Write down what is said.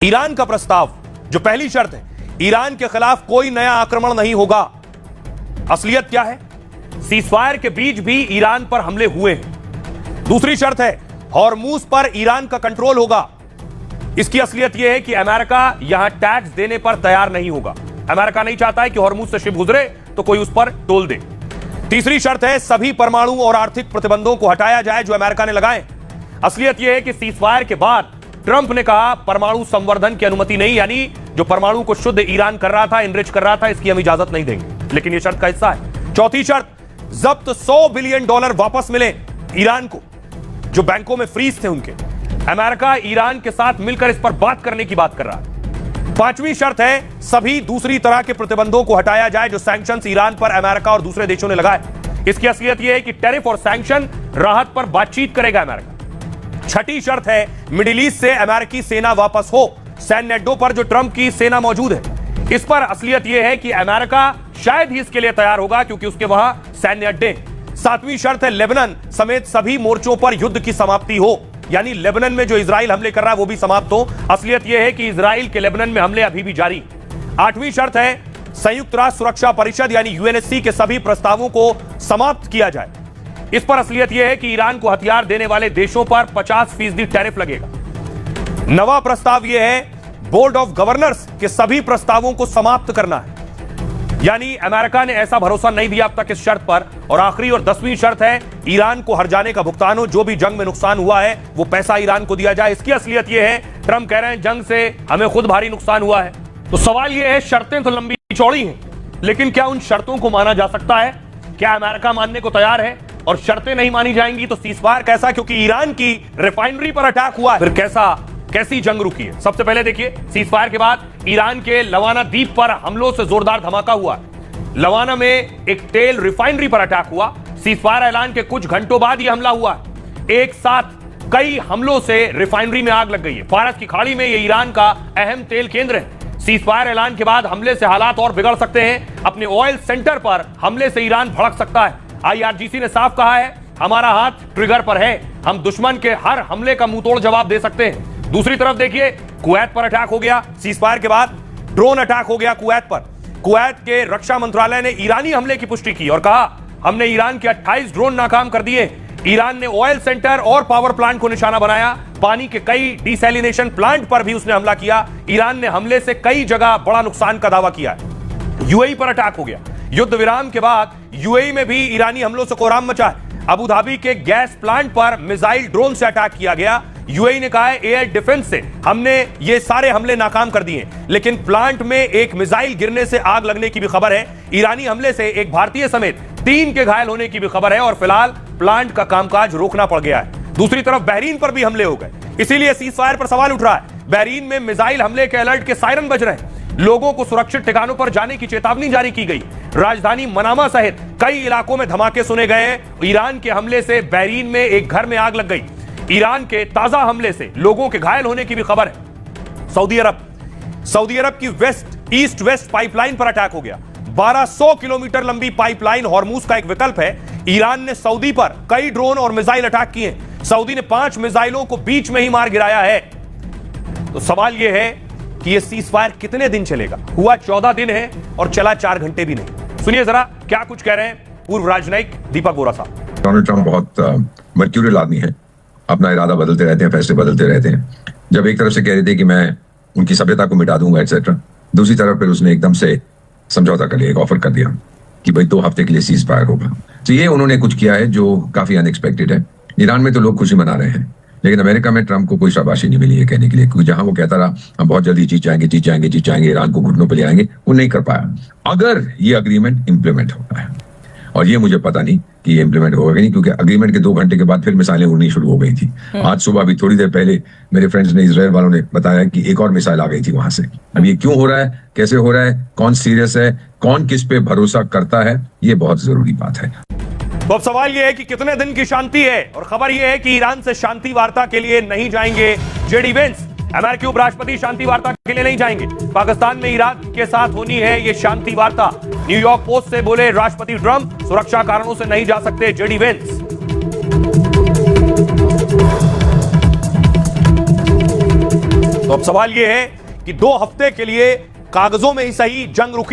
Iran का प्रस्ताव, जो पहली शर्त है, ईरान के खिलाफ कोई नया आक्रमण नहीं होगा। असलियत क्या है? सीजफायर के बीच भी ईरान पर हमले हुए हैं। दूसरी शर्त है, हॉर्मूज पर ईरान का कंट्रोल होगा। इसकी असलियत यह है कि अमेरिका यहां टैक्स देने पर तैयार नहीं होगा। अमेरिका नहीं चाहता है कि हॉर्मूज से शिप गुजरे तो कोई उस पर टोल दे। तीसरी शर्त है, सभी परमाणु और आर्थिक प्रतिबंधों को हटाया जाए जो अमेरिका ने लगाए। असलियत यह है कि सीजफायर के बाद ट्रंप ने कहा परमाणु संवर्धन की अनुमति नहीं, यानी जो परमाणु को शुद्ध ईरान कर रहा था, इनरिच कर रहा था, इसकी हम इजाजत नहीं देंगे। लेकिन यह शर्त का हिस्सा है। चौथी शर्त, जब्त $100 बिलियन वापस मिले ईरान को, जो बैंकों में फ्रीज थे उनके। अमेरिका ईरान के साथ मिलकर इस पर बात करने की बात कर रहा है। पांचवी शर्त है, सभी दूसरी तरह के प्रतिबंधों को हटाया जाए जो सैंक्शंस ईरान पर अमेरिका और दूसरे देशों ने लगाए। इसकी असलियत यह है कि टैरिफ और सैंक्शन राहत पर बातचीत करेगा अमेरिका। छठी शर्त है, मिडिल ईस्ट से अमेरिकी सेना वापस हो, सैन्य अड्डों पर जो ट्रंप की सेना मौजूद है। इस पर असलियत यह है कि अमेरिका शायद ही इसके लिए तैयार होगा क्योंकि उसके वहां सैन्य अड्डे। सातवीं शर्त है, लेबनान समेत सभी मोर्चों पर युद्ध की समाप्ति हो, यानी लेबनान में जो इजराइल हमले कर रहा है वो भी समाप्त हो। असलियत यह है कि इजराइल के लेबनान में हमले अभी भी जारी। आठवीं शर्त है, संयुक्त राष्ट्र सुरक्षा परिषद यानी यूएनएससी के सभी प्रस्तावों को समाप्त किया जाए। इस पर असलियत यह है कि ईरान को हथियार देने वाले देशों पर 50% टैरिफ लगेगा। नवा प्रस्ताव यह है, बोर्ड ऑफ गवर्नर्स के सभी प्रस्तावों को समाप्त करना है, यानी अमेरिका ने ऐसा भरोसा नहीं दिया अब तक इस शर्त पर। और आखिरी और 10वीं शर्त है, ईरान को हर जाने का भुगतान हो, जो भी जंग में नुकसान हुआ है वो पैसा ईरान को दिया जाए। इसकी असलियत यह है, ट्रंप कह रहे हैं जंग से हमें खुद भारी नुकसान हुआ है। तो सवाल यह है, शर्तें तो लंबी चौड़ी हैं, लेकिन क्या उन शर्तों को माना जा सकता है? क्या अमेरिका मानने को तैयार है? और शर्तें नहीं मानी जाएंगी तो सीजफायर कैसा? क्योंकि ईरान की रिफाइनरी पर अटैक हुआ है, फिर कैसी जंग रुकी है? सबसे पहले देखिए, सीजफायर के बाद ईरान के लवाना द्वीप पर हमलों से जोरदार धमाका हुआ। लवाना में एक तेल रिफाइनरी पर अटैक हुआ। सीजफायर ऐलान के कुछ घंटों बाद यह हमला हुआ। एक साथ कई हमलों से रिफाइनरी में आग लग गई है। फारस की खाड़ी में यह ईरान का अहम तेल केंद्र है। सीजफायर ऐलान के बाद हमले से हालात और बिगड़ सकते हैं। अपने ऑयल सेंटर पर हमले से ईरान भड़क सकता है। IRGC ने साफ कहा है, हमारा हाथ ट्रिगर पर है, हम दुश्मन के हर हमले का मुंहतोड़ जवाब दे सकते हैं। दूसरी तरफ देखिए, कुवैत पर अटैक हो गया। सीजफायर के बाद ड्रोन अटैक हो गया कुवैत पर। कुवैत के रक्षा मंत्रालय ने ईरानी हमले की पुष्टि की और कहा, हमने ईरान के 28 ड्रोन नाकाम कर दिए। ईरान ने ऑयल सेंटर और पावर प्लांट को निशाना बनाया। पानी के कई डिसैलिनेशन प्लांट पर भी उसने हमला किया। ईरान ने हमले से कई जगह बड़ा नुकसान का दावा किया है। यूएई पर अटैक हो गया। युद्ध विराम के बाद यूएई में भी ईरानी हमलों से कोहराम मचा है। अबू धाबी के गैस प्लांट पर मिसाइल ड्रोन से अटैक किया गया। यूएई ने कहा है, एयर डिफेंस से हमने ये सारे हमले नाकाम कर दिए, लेकिन प्लांट में एक मिसाइल गिरने से आग लगने की भी खबर है। ईरानी हमले से एक भारतीय समेत 3 के घायल होने की भी खबर है और फिलहाल प्लांट का कामकाज रोकना पड़ गया है। दूसरी तरफ बहरीन पर भी हमले हो गए, इसीलिए सीजफायर पर सवाल उठ रहा है। बहरीन में मिसाइल हमले के अलर्ट के सायरन बज रहे हैं। लोगों को सुरक्षित ठिकानों पर जाने की चेतावनी जारी की गई। राजधानी मनामा सहित कई इलाकों में धमाके सुने गए। ईरान के हमले से बहरीन में एक घर में आग लग गई। ईरान के ताजा हमले से लोगों के घायल होने की भी खबर है। सऊदी अरब की ईस्ट वेस्ट पाइपलाइन पर अटैक हो गया। 1200 किलोमीटर लंबी पाइपलाइन हॉर्मूज का एक विकल्प है। ईरान ने सऊदी पर कई ड्रोन और मिसाइल अटैक किए। सऊदी ने 5 मिसाइलों को बीच में ही मार गिराया है। तो सवाल यह है कि यह सीजफायर कितने दिन चलेगा? हुआ 14 दिन है और चला 4 घंटे भी नहीं। सुनिए जरा क्या कुछ कह रहे हैं पूर्व राजनयिक दीपक बोरा साहब। डोनाल्ड ट्रंप बहुत मर्क्यूरियल आदमी है, अपना इरादा बदलते रहते हैं, फैसले बदलते रहते हैं। जब एक तरफ से कह रहे थे कि मैं उनकी सभ्यता को मिटा दूंगा एक्सेट्रा, दूसरी तरफ फिर उसने एकदम से समझौता कर लिया, एक ऑफर कर दिया कि भाई 2 हफ्ते के लिए सीज फायर होगा। तो ये उन्होंने कुछ किया है जो काफी अनएक्सपेक्टेड है। ईरान में तो लोग खुशी मना रहे हैं, लेकिन अमेरिका में ट्रंप को कोई शाबाशी नहीं मिली है कहने के लिए, क्योंकि जहां वो कहता रहा हम बहुत जल्दी जीत जाएंगे, ईरान को घुटनों पर ले आएंगे, वो नहीं कर पाया। अगर ये अग्रीमेंट इंप्लीमेंट होता है, और ये मुझे पता नहीं कि ये इंप्लीमेंट होगा नहीं, क्योंकि अग्रीमेंट के 2 घंटे के बाद फिर मिसाइलें उड़नी शुरू हो गई थी। आज सुबह भी थोड़ी देर पहले मेरे फ्रेंड्स ने, इजराइल वालों ने बताया कि एक और मिसाइल आ गई थी वहां से। अब ये क्यों हो रहा है, कैसे हो रहा है, कौन सीरियस है, कौन किस पे भरोसा करता है, ये बहुत जरूरी बात है। तो अब सवाल यह है कि कितने दिन की शांति है, और खबर यह है कि ईरान से शांति वार्ता के लिए नहीं जाएंगे जेडी वेंस। अमेरिकी उपराष्ट्रपति शांति वार्ता के लिए नहीं जाएंगे। पाकिस्तान में ईरान के साथ होनी है ये शांति वार्ता। न्यूयॉर्क पोस्ट से बोले राष्ट्रपति ट्रंप, सुरक्षा कारणों से नहीं जा सकते जेडी वेंस। तो अब सवाल यह है कि 2 हफ्ते के लिए कागजों में ही सही जंग रुकी